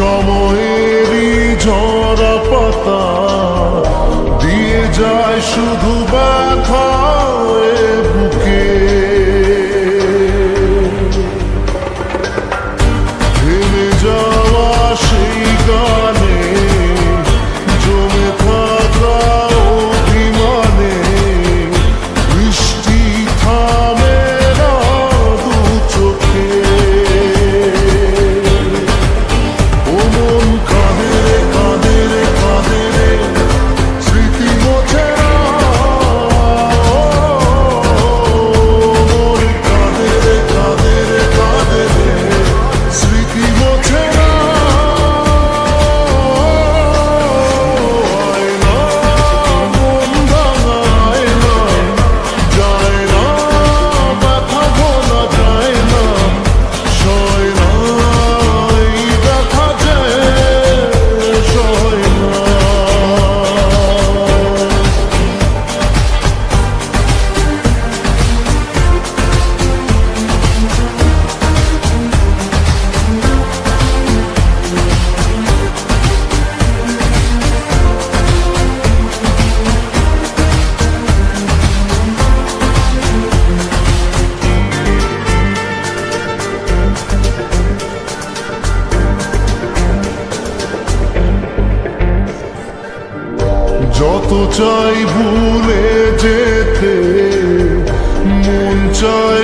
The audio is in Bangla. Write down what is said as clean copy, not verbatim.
সময়েরই ঝরা পাতা দিয়ে যায় শুধু ব্যথা এ বুকে। থেমে যাওয়া সেই গানে জমে থাকা অভিমানে বৃষ্টি থামে না দু চোখে। ও মন কাঁদে রে কাঁদে রে কাঁদে রে স্মৃতি মোছে না। মন কাঁদে রে কাঁদে রে কাঁদে রে স্মৃতি মোছে না। আয়না মন ভাঙায় না যায় না, ব্যথা ভোলা যায় না, সয় না এই ব্যথা যে সয় না। যত চাই ভুলে যেতে মন চাই